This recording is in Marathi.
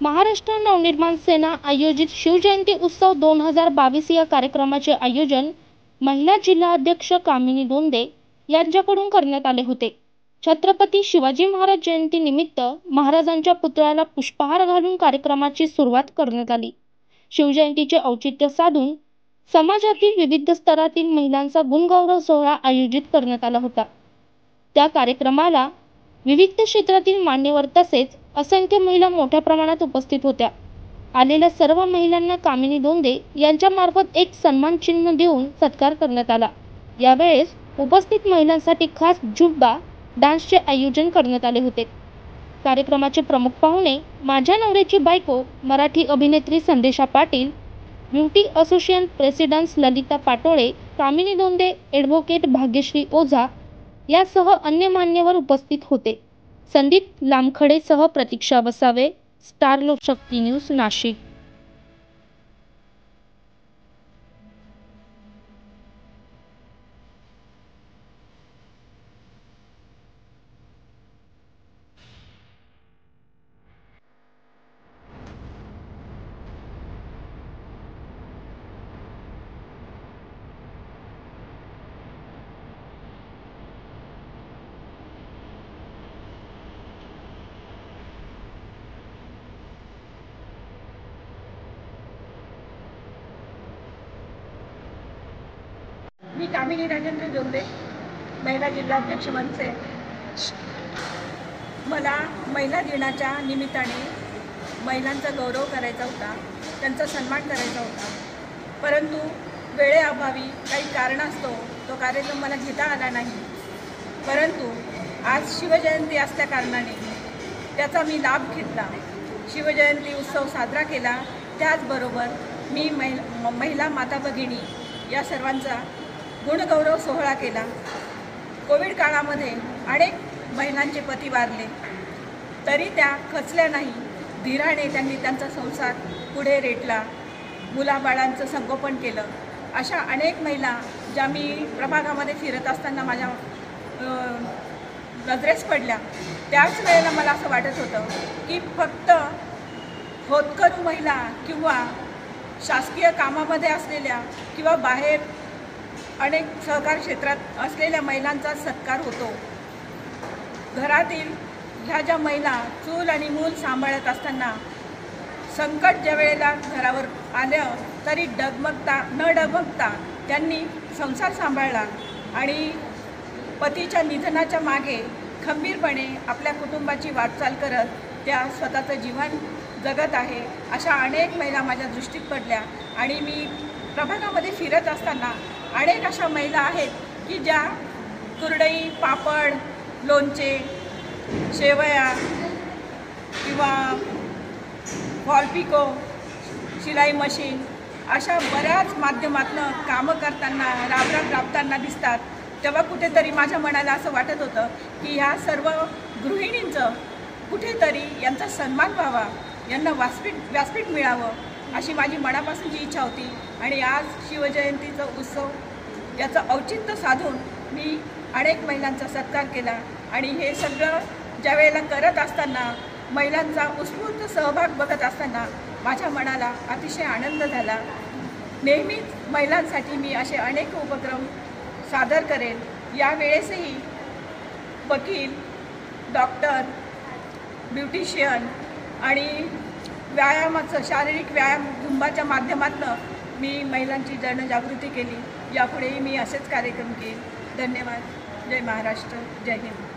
महाराष्ट्र नवनिर्माण सेना आयोजित शिवजयंती उत्सव 2022 या कार्यक्रमाचे आयोजन महिला जिल्हा अध्यक्ष कामिनी दोंदे यांच्याकडून करण्यात आले होते। छत्रपती शिवाजी महाराज जयंती निमित्त महाराजांच्या पुतळ्याला पुष्पहार घालून कार्यक्रमाची सुरुवात करण्यात आली। शिवजयंतीचे औचित्य साधून समाजातील विविध स्तरातील महिलांचा गुणगौरव सोहळा आयोजित करण्यात आला होता। त्या कार्यक्रमाला विविध क्षेत्रातील मान्यवर तसेच असंख्य महिला मोठ्या प्रमाणात उपस्थित होत्या। आलेल्या सर्व महिलांना कामिनी दोंदे यांच्यामार्फत एक सन्मान चिन्ह देऊन सत्कार करण्यात आला। यावेळेस उपस्थित महिलांसाठी खास जुब्बा डान्सचे आयोजन करण्यात आले होते। कार्यक्रमाचे प्रमुख पाहुणे माझ्या नवऱ्याची बायको मराठी अभिनेत्री Sandesha Patil, beauty association president Lalita Patole, Kamini Donde, advocate Bhagyashree Ojha यासह अन्य मान्यवर उपस्थित होते। संदीप लामखडेसह प्रतीक्षा वसावे, स्टार लोकशक्ती न्यूज, नाशिक। मी कामिनी राजेंद्र दोंदे, महिला जिल्हाध्यक्ष मनसे। मला महिला दिनाच्या निमित्ताने महिलांचा गौरव करायचा होता, त्यांचा सन्मान करायचा होता, परंतु वेळेअभावी काही कारणास्तव तो कार्यक्रम मला घेता आला नाही। परंतु आज शिवजयंती असल्या कारणाने त्याचा मी लाभ घेतला, शिवजयंती उत्सव साजरा केला। त्याचबरोबर मी महिला माता भगिनी या सर्वांचा गुणगौरव सोहळा केला। कोविड काळामध्ये अनेक महिलांचे पती वारले, तरी त्या खचल्या नाही, धीराने त्यांनी त्यांचा संसार पुढे रेटला, मुलाबाळांचं संगोपन केलं। अशा अनेक महिला ज्या मी प्रभागामध्ये फिरत असताना माझ्या नजरेस पडल्या, त्याच वेळेला मला असं वाटत होतं की फक्त होतकरू महिला किंवा शासकीय कामामध्ये असलेल्या किंवा बाहेर अनेक सहकार क्षेत्रात असलेल्या महिलांचा सत्कार होतो। घरातील ह्या ज्या महिला चूल आणि मूल सांभाळत असताना संकट ज्या वेळेला घरावर आलं तरी न डगमगता त्यांनी संसार सांभाळला आणि पतीच्या निधनाच्या मागे खंबीरपणे आपल्या कुटुंबाची वाटचाल करत त्या स्वतःचं जीवन जगत आहे। अशा अनेक महिला माझ्या दृष्टीत पडल्या आणि मी प्रभागामध्ये फिरत असताना अनेक अशा महिला आहेत की ज्या कुरडई, पापड, लोणचे, शेवया किंवा फॉल पिको, शिलाई मशीन अशा बऱ्याच माध्यमातून कामं करताना राबताना दिसतात। तेव्हा कुठेतरी माझ्या मनाला असं वाटत होतं की ह्या सर्व गृहिणींचं कुठेतरी यांचा सन्मान व्हावा, यांना व्यासपीठ मिळावं अशी माझी मनापासूनची इच्छा होती। आणि आज शिवजयंतीचा उत्सव याचं औचित्य साधून मी अनेक महिलांचा सत्कार केला आणि हे सगळं ज्या वेळेला करत असताना महिलांचा उत्स्फूर्त सहभाग बघत असताना माझ्या मनाला अतिशय आनंद झाला। नेहमीच महिलांसाठी मी असे अनेक उपक्रम सादर करेन। यावेळेसही वकील, डॉक्टर, ब्युटिशियन आणि व्यायामाचं शारीरिक व्यायाम झुंबाच्या माध्यमातून मी महिलांची जनजागृती केली। यापुढेही मी असेच कार्यक्रम केले। धन्यवाद। जय महाराष्ट्र, जय हिंद।